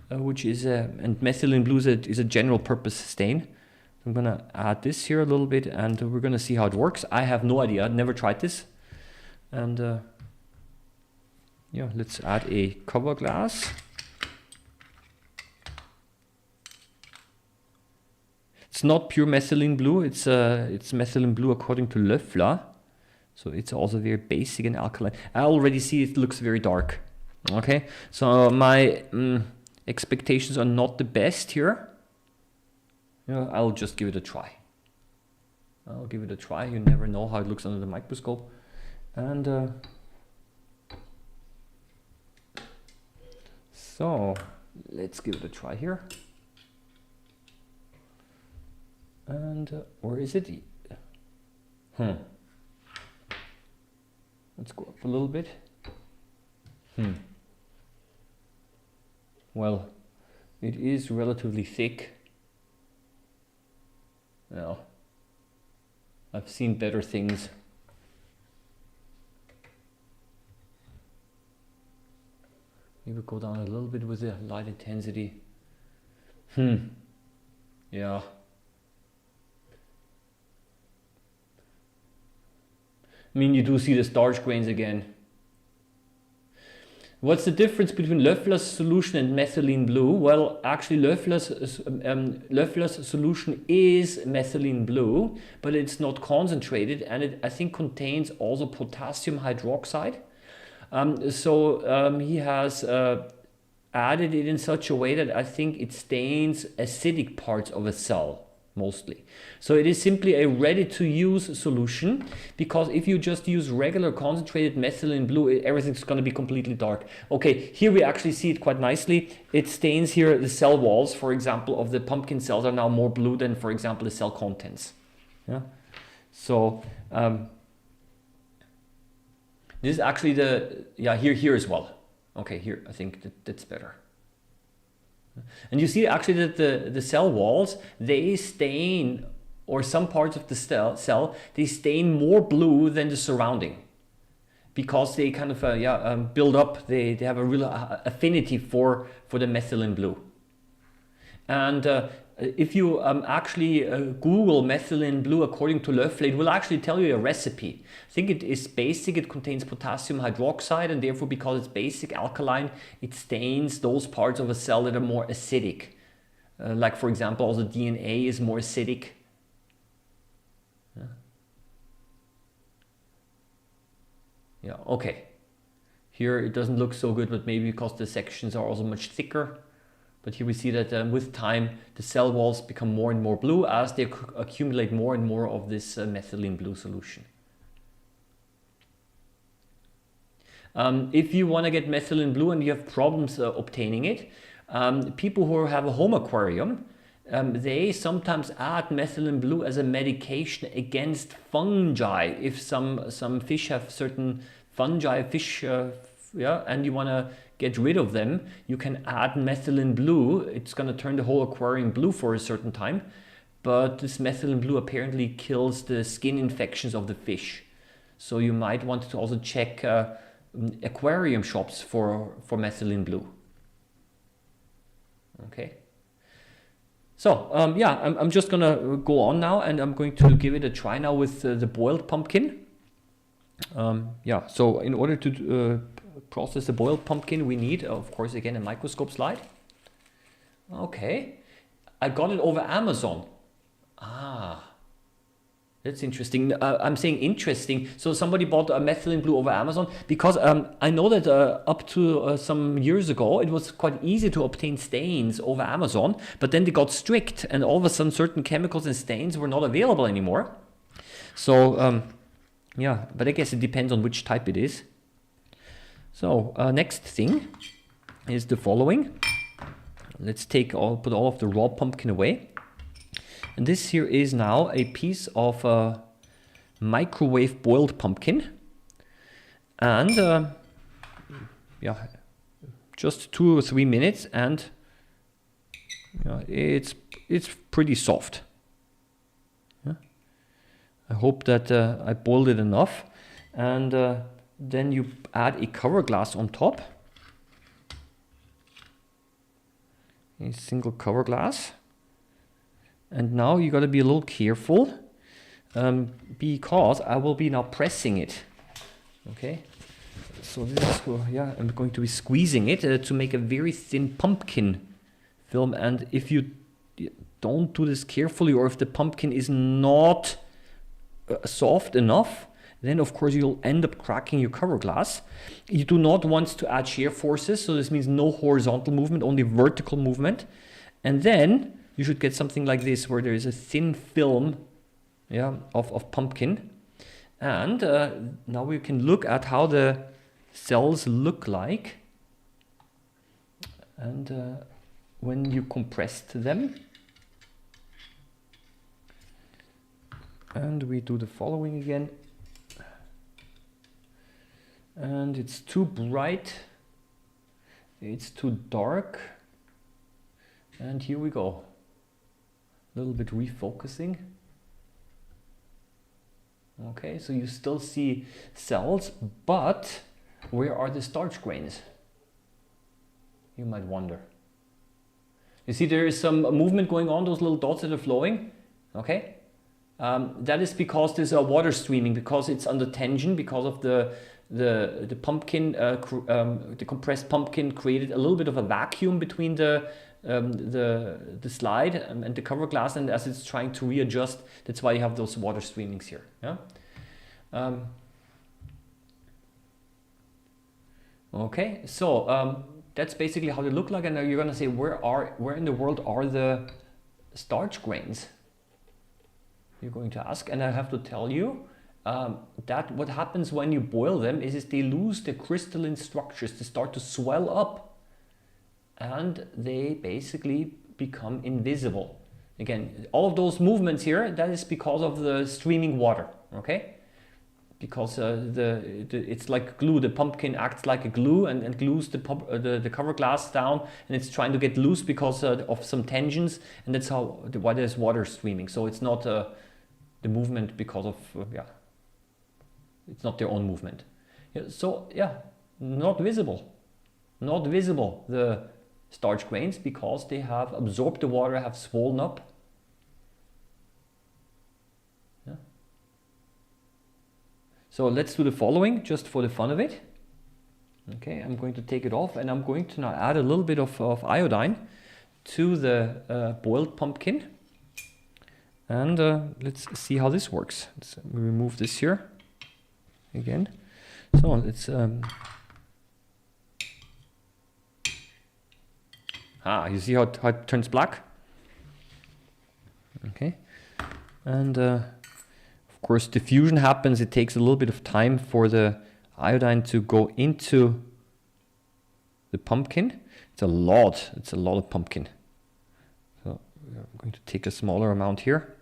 which is and methylene blue is a general purpose stain. I'm going to add this here a little bit, and we're going to see how it works. I have no idea. I've never tried this. And yeah, let's add a cover glass. It's not pure methylene blue. It's methylene blue according to Löffler. So it's also very basic and alkaline. I already see it looks very dark. Okay, so my expectations are not the best here. I'll just give it a try. I'll give it a try. You never know how it looks under the microscope. And so let's give it a try here. And where is it? Let's go up a little bit. Well, it is relatively thick. Well, I've seen better things. Maybe go down a little bit with the light intensity. Yeah. I mean, you do see the starch grains again. What's the difference between Löffler's solution and methylene blue? Well, actually Löffler's solution is methylene blue, but it's not concentrated, and it, I think, contains also potassium hydroxide. So he has added it in such a way that I think it stains acidic parts of a cell mostly. So it is simply a ready-to-use solution, because if you just use regular concentrated methylene blue, everything's going to be completely dark. Okay, here we actually see it quite nicely. It stains here the cell walls, for example, of the pumpkin cells are now more blue than, for example, the cell contents. Yeah. So this is actually the, yeah, here as well. Okay, here I think that's better. And you see actually that the cell walls, they stain, or some parts of the cell, they stain more blue than the surrounding, because they kind of build up, they have a real affinity for the methylene blue. And if you actually Google methylene blue according to Löffler, it will actually tell you a recipe. I think it is basic, it contains potassium hydroxide, and therefore, because it's basic alkaline, it stains those parts of a cell that are more acidic. Like, for example, also DNA is more acidic. Yeah, okay. Here it doesn't look so good, but maybe because the sections are also much thicker. But here we see that with time, the cell walls become more and more blue as they accumulate more and more of this methylene blue solution. If you want to get methylene blue and you have problems obtaining it, people who have a home aquarium, they sometimes add methylene blue as a medication against fungi. If some fish have certain fungi, and you want to get rid of them, you can add methylene blue. It's going to turn the whole aquarium blue for a certain time, but this methylene blue apparently kills the skin infections of the fish. So you might want to also check aquarium shops for methylene blue. Okay. So yeah, I'm just gonna go on now, and I'm going to give it a try now with the boiled pumpkin. Yeah, so in order to process the boiled pumpkin, we need, of course, again, a microscope slide. Okay, I got it over Amazon. Ah, that's interesting. I'm saying interesting. So somebody bought a methylene blue over Amazon, because I know that up to some years ago, it was quite easy to obtain stains over Amazon, but then they got strict, and all of a sudden certain chemicals and stains were not available anymore. So yeah, but I guess it depends on which type it is. So next thing is the following. Let's put all of the raw pumpkin away. And this here is now a piece of microwave boiled pumpkin. And yeah, just 2 or 3 minutes, and it's pretty soft. Yeah. I hope that I boiled it enough, and then you add a cover glass on top, a single cover glass, and now you got to be a little careful because I will be now pressing it. Okay, so this is I'm going to be squeezing it to make a very thin pumpkin film, and if you don't do this carefully, or if the pumpkin is not soft enough, then of course you'll end up cracking your cover glass. You do not want to add shear forces, so this means no horizontal movement, only vertical movement. And then you should get something like this, where there is a thin film of pumpkin. And now we can look at how the cells look like. And when you compressed them. And we do the following again. And it's too bright, it's too dark, and here we go. A little bit refocusing. Okay, so you still see cells, but where are the starch grains? You might wonder. You see there is some movement going on, those little dots that are flowing, okay? That is because there's a water streaming, because it's under tension, because of the pumpkin, the compressed pumpkin created a little bit of a vacuum between the slide and the cover glass, and as it's trying to readjust, that's why you have those water streamings here. Yeah. Okay, so that's basically how they look like, and now you're gonna say, where in the world are the starch grains? You're going to ask, and I have to tell you that what happens when you boil them is they lose their crystalline structures. They start to swell up, and they basically become invisible. Again, all of those movements here, that is because of the streaming water, okay? Because it's like glue. The pumpkin acts like a glue and glues the cover glass down, and it's trying to get loose because of some tensions, and that's why there's water streaming. So it's not the movement because of it's not their own movement. So not visible, the starch grains, because they have absorbed the water, have swollen up. Yeah. So let's do the following, just for the fun of it. Okay, I'm going to take it off, and I'm going to now add a little bit of iodine to the boiled pumpkin. And let's see how this works. Let's remove this here again. So let's you see how it turns black? Okay. And of course diffusion happens. It takes a little bit of time for the iodine to go into the pumpkin. It's a lot of pumpkin. So I'm going to take a smaller amount here.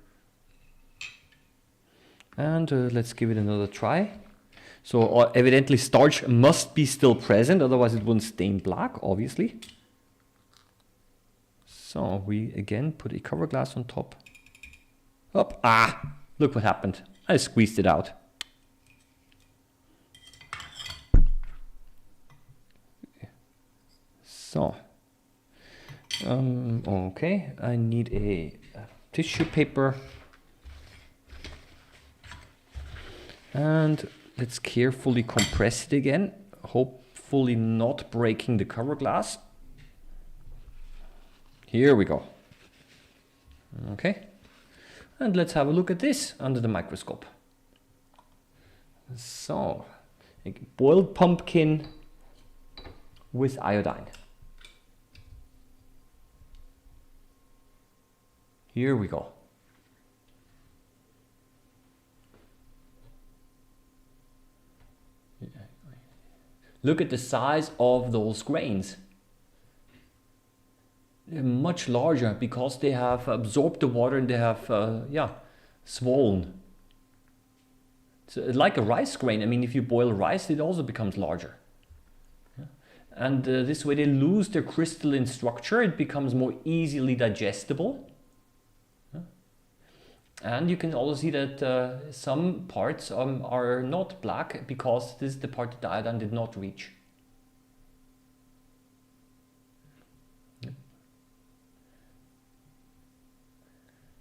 And let's give it another try. So evidently starch must be still present, otherwise it wouldn't stain black, obviously. So we again put a cover glass on top. Up. Look what happened. I squeezed it out. So, okay, I need a tissue paper. And let's carefully compress it again, hopefully not breaking the cover glass. Here we go. Okay. And let's have a look at this under the microscope. So, a boiled pumpkin with iodine. Here we go. Look at the size of those grains. They're much larger because they have absorbed the water and they have swollen. So like a rice grain. I mean, if you boil rice, it also becomes larger. Yeah. And this way they lose their crystalline structure. It becomes more easily digestible. And you can also see that some parts are not black because this is the part that the iodine did not reach.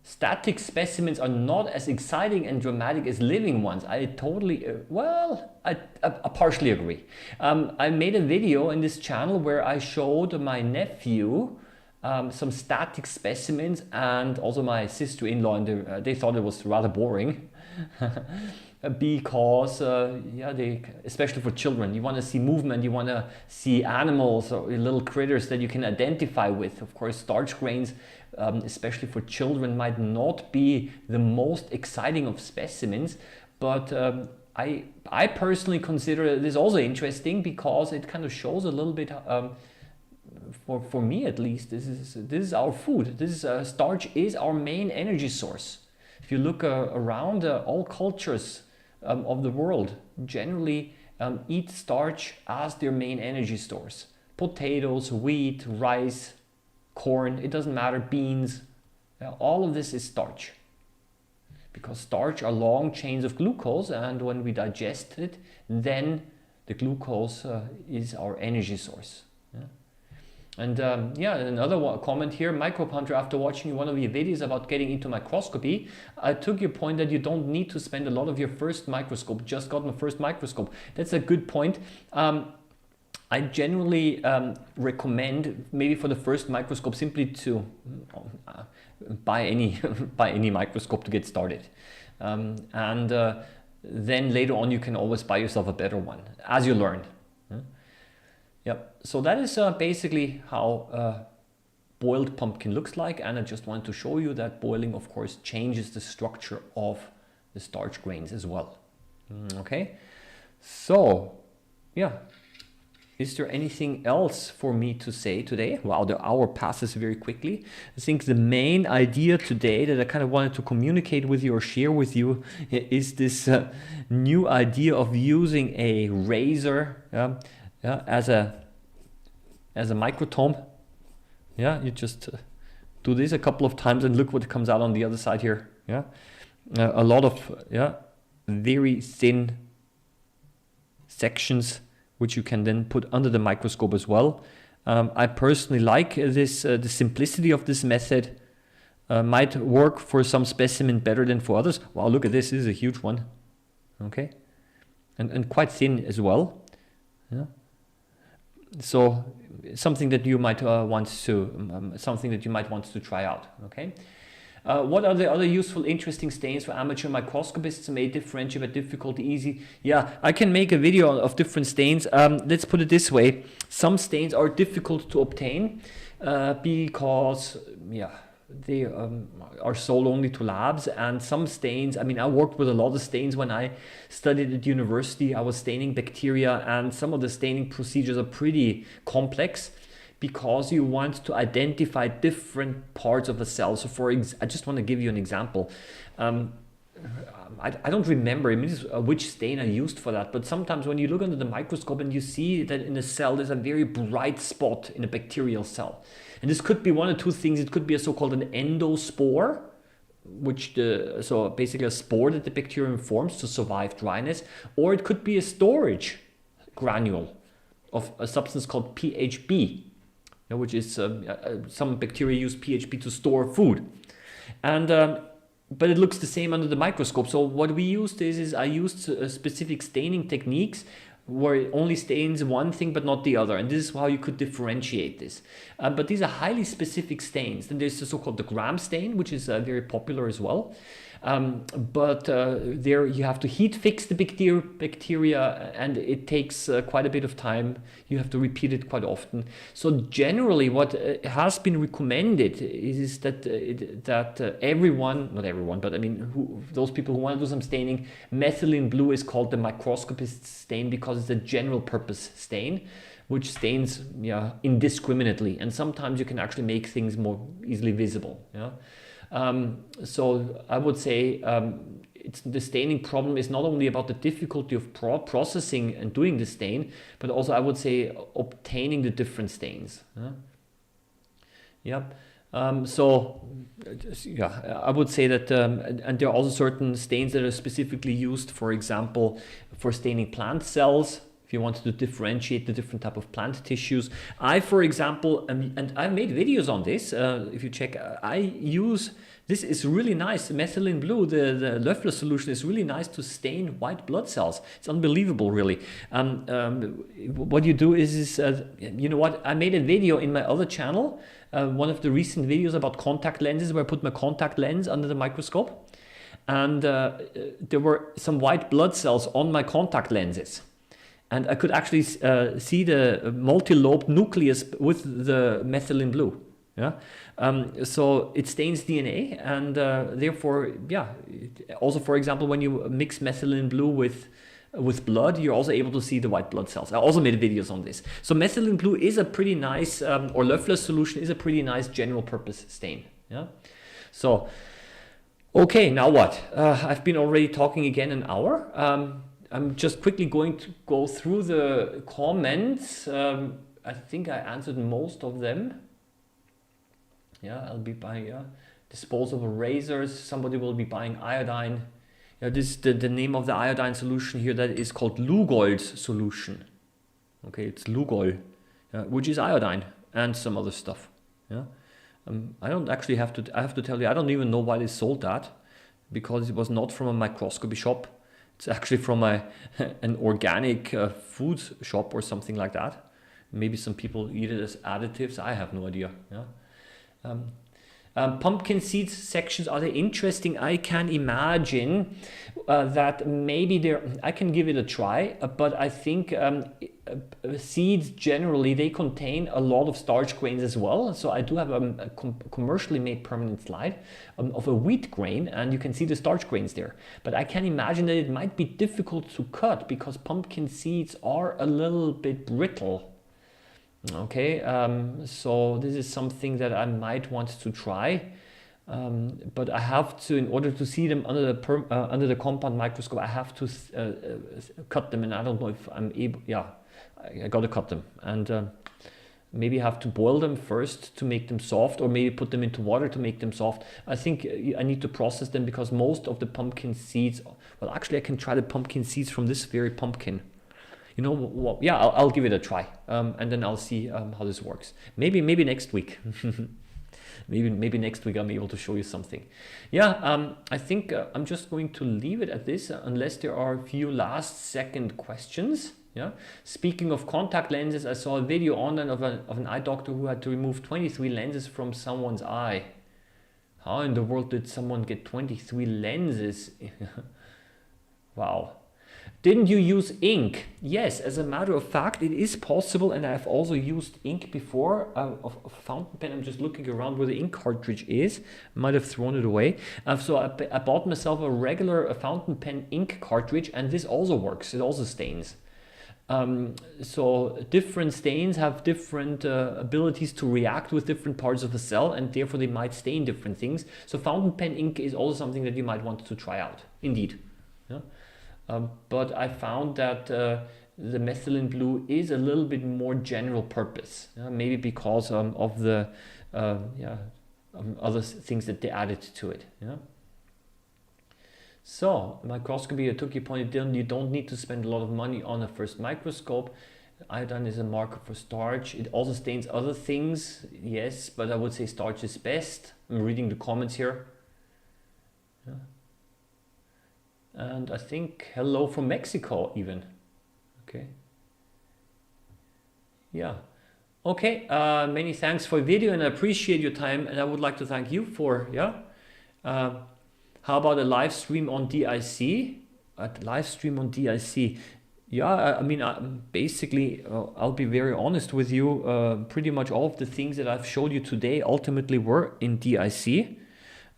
Static specimens are not as exciting and dramatic as living ones. I totally, I partially agree. I made a video in this channel where I showed my nephew some static specimens, and also my sister-in-law, and they thought it was rather boring. Because especially for children, you want to see movement, you want to see animals or little critters that you can identify with. Of course, starch grains, especially for children, might not be the most exciting of specimens, but I personally consider this also interesting because it kind of shows a little bit, for me at least, this is our food. Starch is our main energy source. If you look around, all cultures of the world generally eat starch as their main energy source. Potatoes, wheat, rice, corn, it doesn't matter, beans, all of this is starch. Because starch are long chains of glucose, and when we digest it, then the glucose is our energy source. And another comment here, Microbehunter, after watching one of your videos about getting into microscopy, I took your point that you don't need to spend a lot of your first microscope. Just got my first microscope. That's a good point. I generally recommend maybe for the first microscope simply to buy any microscope to get started. Then later on you can always buy yourself a better one as you learn. Yep. So that is basically how boiled pumpkin looks like, and I just wanted to show you that boiling, of course, changes the structure of the starch grains as well. Okay, so yeah, is there anything else for me to say today? Wow, the hour passes very quickly. I think the main idea today that I kind of wanted to communicate with you or share with you is this new idea of using a razor as a microtome. You just do this a couple of times and look what comes out on the other side here. A lot of very thin sections which you can then put under the microscope as well. I personally like this, the simplicity of this method. Might work for some specimen better than for others. Wow, look at this. This is a huge one. Okay, and quite thin as well. So something that you might want to try out. Okay. What are the other useful, interesting stains for amateur microscopists? May differentiate by difficulty, easy. Yeah, I can make a video of different stains. Let's put it this way: some stains are difficult to obtain because they are sold only to labs, and some stains, I mean, I worked with a lot of stains when I studied at university. I was staining bacteria, and some of the staining procedures are pretty complex because you want to identify different parts of a cell. So I just want to give you an example. I don't remember which stain I used for that, but sometimes when you look under the microscope and you see that in a cell there's a very bright spot in a bacterial cell. And this could be one or two things. It could be a so-called an endospore, so basically a spore that the bacterium forms to survive dryness, or it could be a storage granule of a substance called PHB, which is some bacteria use PHB to store food. And but it looks the same under the microscope. So what we used is I used specific staining techniques where it only stains one thing but not the other, and this is how you could differentiate this. But these are highly specific stains. Then there's the so-called the gram stain, which is very popular as well. But there you have to heat fix the bacteria, and it takes quite a bit of time. You have to repeat it quite often. So generally what has been recommended is that everyone, not everyone, but I mean those people who want to do some staining, methylene blue is called the microscopist stain because it's a general purpose stain which stains indiscriminately, and sometimes you can actually make things more easily visible. So I would say the staining problem is not only about the difficulty of processing and doing the stain, but also I would say obtaining the different stains. Yep. So yeah, I would say that, and there are also certain stains that are specifically used, for example, for staining plant cells. If you wanted to differentiate the different type of plant tissues, for example, and I've made videos on this. If you check, I use, this is really nice. Methylene blue, the Löffler solution is really nice to stain white blood cells. It's unbelievable, really. What you do is you know what? I made a video in my other channel, one of the recent videos about contact lenses, where I put my contact lens under the microscope, and there were some white blood cells on my contact lenses. And I could actually see the multi-lobed nucleus with the methylene blue. Yeah, so it stains DNA, and therefore, yeah. Also, for example, when you mix methylene blue with blood, you're also able to see the white blood cells. I also made videos on this. So methylene blue is a pretty nice, or Löffler solution is a pretty nice general purpose stain. Yeah. So, okay, now what? I've been already talking again an hour. I'm just quickly going to go through the comments. I think I answered most of them. Yeah, I'll be buying disposable razors. Somebody will be buying iodine. Yeah, this is the name of the iodine solution here. That is called Lugol's solution. Okay, it's Lugol, which is iodine and some other stuff. Yeah, I don't actually have to. I have to tell you, I don't even know why they sold that, because it was not from a microscopy shop. It's actually from an organic food shop or something like that. Maybe some people eat it as additives. I have no idea. Yeah. Pumpkin seeds sections, are they interesting? I can imagine that maybe I can give it a try, but I think seeds generally, they contain a lot of starch grains as well. So I do have a commercially made permanent slide of a wheat grain, and you can see the starch grains there. But I can imagine that it might be difficult to cut because pumpkin seeds are a little bit brittle. Okay, so this is something that I might want to try, but I have to, in order to see them under the compound microscope, I have to cut them, and I don't know if I'm able. Yeah, I got to cut them, and maybe I have to boil them first to make them soft, or maybe put them into water to make them soft. I think I need to process them, because most of the pumpkin seeds. Well, actually, I can try the pumpkin seeds from this very pumpkin. You know what? Yeah, I'll give it a try, and then I'll see how this works. Maybe next week. maybe next week I'm able to show you something. Yeah, I think I'm just going to leave it at this, unless there are a few last second questions. Yeah. Speaking of contact lenses, I saw a video online of an eye doctor who had to remove 23 lenses from someone's eye. How in the world did someone get 23 lenses? Wow. Didn't you use ink? Yes, as a matter of fact, it is possible, and I've also used ink before, of fountain pen. I'm just looking around where the ink cartridge is. I might have thrown it away. So I bought myself a regular fountain pen ink cartridge, and this also works. It also stains. So different stains have different abilities to react with different parts of the cell, and therefore they might stain different things. So fountain pen ink is also something that you might want to try out, indeed. Yeah. But I found that the methylene blue is a little bit more general purpose, maybe because of the other things that they added to it. Yeah. So microscopy, I took your point, you don't need to spend a lot of money on a first microscope. Iodine is a marker for starch. It also stains other things, yes, but I would say starch is best. I'm reading the comments here. Yeah. And I think hello from Mexico even. Okay. Yeah. Okay. Many thanks for the video, and I appreciate your time. And I would like to thank you for, how about a live stream on DIC? A live stream on DIC. Yeah, I mean, basically, I'll be very honest with you. Pretty much all of the things that I've showed you today ultimately were in DIC.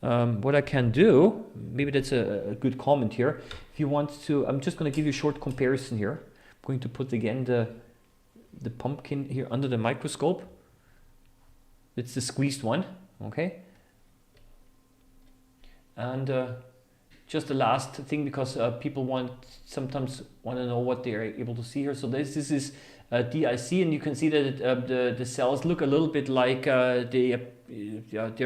What I can do, maybe that's a good comment here. If you want to, I'm just going to give you a short comparison here. I'm going to put again the pumpkin here under the microscope. It's the squeezed one, okay? And just the last thing, because people sometimes want to know what they are able to see here. So this is DIC, and you can see that the cells look a little bit like they're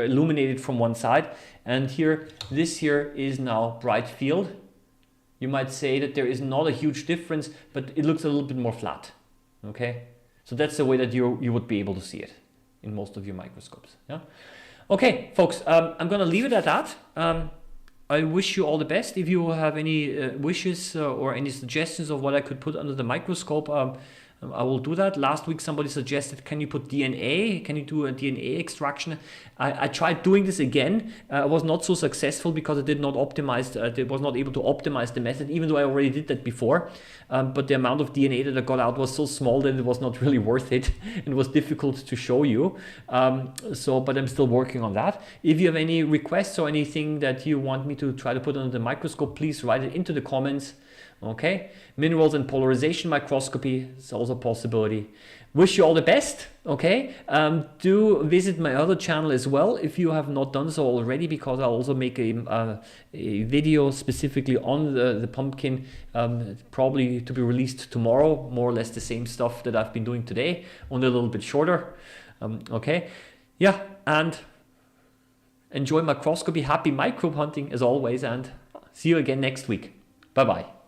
illuminated from one side. And here, this here is now bright field. You might say that there is not a huge difference, but it looks a little bit more flat. Okay, so that's the way that you would be able to see it in most of your microscopes. Yeah. Okay, folks, I'm gonna leave it at that. I wish you all the best. If you have any wishes or any suggestions of what I could put under the microscope, I will do that. Last week somebody suggested, can you put DNA? Can you do a DNA extraction? I tried doing this again. I was not so successful because I did not optimize, was not able to optimize the method, even though I already did that before. But the amount of DNA that I got out was so small that it was not really worth it. It was difficult to show you. But I'm still working on that. If you have any requests or anything that you want me to try to put under the microscope, please write it into the comments. Okay, minerals and polarization microscopy is also a possibility. Wish you all the best. Okay, do visit my other channel as well if you have not done so already, because I'll also make a video specifically on the pumpkin, probably to be released tomorrow. More or less the same stuff that I've been doing today, only a little bit shorter. Okay, yeah, and enjoy microscopy. Happy microbe hunting as always, and see you again next week. Bye bye.